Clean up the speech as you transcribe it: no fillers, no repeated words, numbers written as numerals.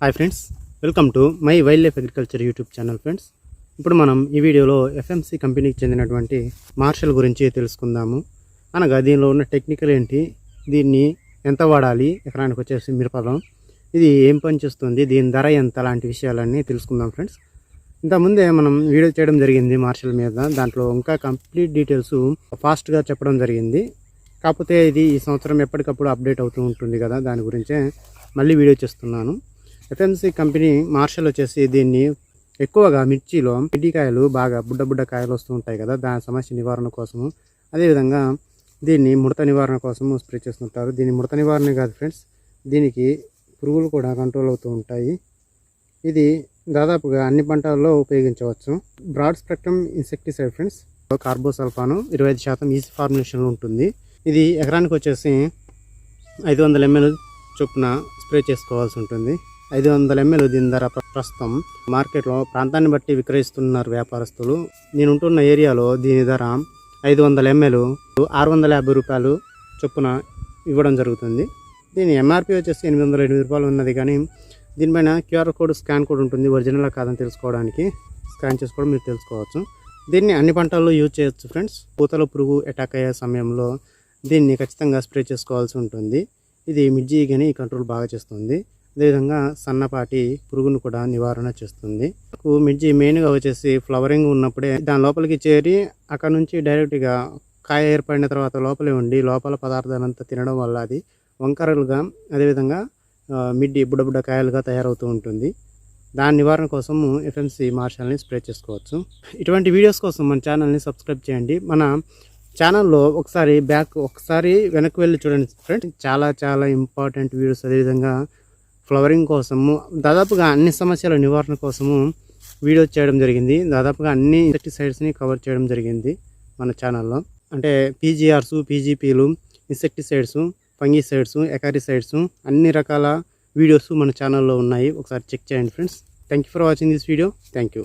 Hi friends, welcome to my wild life agriculture YouTube channel. Friends, ఇప్పుడు మనం ఈ వీడియోలో ఎఫ్ఎంసి కంపెనీకి చెందినటువంటి మార్షల్ గురించి తెలుసుకుందాము. అనగా దీనిలో ఉన్న టెక్నికల్ ఏంటి, దీన్ని ఎంత వాడాలి, ఎకరానికి వచ్చేసి మిరపలం, ఇది ఏం పని చేస్తుంది, దీని ధర ఎంత, అలాంటి విషయాలన్నీ తెలుసుకుందాం. ఫ్రెండ్స్, ఇంతకుముందే మనం వీడియో చేయడం జరిగింది మార్షల్ మీద. దాంట్లో ఇంకా కంప్లీట్ డీటెయిల్స్ ఫాస్ట్గా చెప్పడం జరిగింది. కాకపోతే ఇది ఈ సంవత్సరం ఎప్పటికప్పుడు అప్డేట్ అవుతూ ఉంటుంది కదా, దాని గురించే మళ్ళీ వీడియో చేస్తున్నాను. ఎఫ్ఎంసి కంపెనీ మార్షల్ వచ్చేసి దీన్ని ఎక్కువగా మిర్చిలో మిడ్డికాయలు బాగా బుడ్డ కాయలు వస్తూ ఉంటాయి కదా, దాని సమస్య నివారణ కోసము, అదేవిధంగా దీన్ని ముడత నివారణ కోసము స్ప్రే చేస్తుంటారు. దీని ముడత నివారణ కాదు ఫ్రెండ్స్, దీనికి పురుగులు కూడా కంట్రోల్ అవుతూ ఉంటాయి. ఇది దాదాపుగా అన్ని పంటల్లో ఉపయోగించవచ్చు. Broad spectrum insecticide friends, carbosulfan 25% EG ఫార్ములేషన్లో ఉంటుంది. ఇది ఎకరానికి వచ్చేసి 500 ml చొప్పున స్ప్రే చేసుకోవాల్సి ఉంటుంది. 500 ml దీని ధర ప్రస్తుతం మార్కెట్లో ప్రాంతాన్ని బట్టి విక్రయిస్తున్నారు వ్యాపారస్తులు. నేను ఉంటున్న ఏరియాలో దీని ధర 500 ml 650 రూపాయలు చొప్పున ఇవ్వడం జరుగుతుంది. దీని ఎంఆర్పి వచ్చేసి 808 రూపాయలు ఉన్నది, కానీ దీనిపైన క్యూఆర్ కోడ్, స్కాన్ కోడ్ ఉంటుంది. ఒరిజినల్ కాదని తెలుసుకోవడానికి స్కాన్ చేసుకోవడం మీరు తెలుసుకోవచ్చు. దీన్ని అన్ని పంటల్లో యూజ్ చేయొచ్చు ఫ్రెండ్స్. పూతలో పురుగు అటాక్ అయ్యే సమయంలో దీన్ని ఖచ్చితంగా స్ప్రే చేసుకోవాల్సి ఉంటుంది. ఇది మిర్చి గని కంట్రోల్ బాగా చేస్తుంది. అదేవిధంగా సన్నపాటి పురుగును కూడా నివారణ చేస్తుంది. మిర్చి మెయిన్గా వచ్చేసి ఫ్లవరింగ్ ఉన్నప్పుడే దాని లోపలికి చేరి అక్కడ నుంచి డైరెక్ట్గా కాయ ఏర్పడిన తర్వాత లోపలే ఉండి లోపల పదార్థాలంతా తినడం వల్ల అది వంకరలుగా, అదేవిధంగా మిడ్డి బుడ్డ కాయలుగా తయారవుతూ ఉంటుంది. దాని నివారణ కోసము ఎఫ్ఎంసి మార్షల్ని స్ప్రే చేసుకోవచ్చు. ఇటువంటి వీడియోస్ కోసం మన ఛానల్ని సబ్స్క్రైబ్ చేయండి. మన ఛానల్లో ఒకసారి వెనక్కి వెళ్ళి చూడండి ఫ్రెండ్స్, చాలా ఇంపార్టెంట్ వీడియోస్, అదేవిధంగా ఫ్లవరింగ్ కోసము దాదాపుగా అన్ని సమస్యల నివారణ కోసము వీడియో చేయడం జరిగింది. దాదాపుగా అన్ని ఇన్సెక్టిసైడ్స్ని కవర్ చేయడం జరిగింది మన ఛానల్లో. అంటే పీజీఆర్స్, పీజీపీలు, ఇన్సెక్టిసైడ్స్, ఫంగిసైడ్స్, ఎకారిసైడ్స్, అన్ని రకాల వీడియోస్ మన ఛానల్లో ఉన్నాయి. ఒకసారి చెక్ చేయండి friends. Thank you for watching this video. Thank you.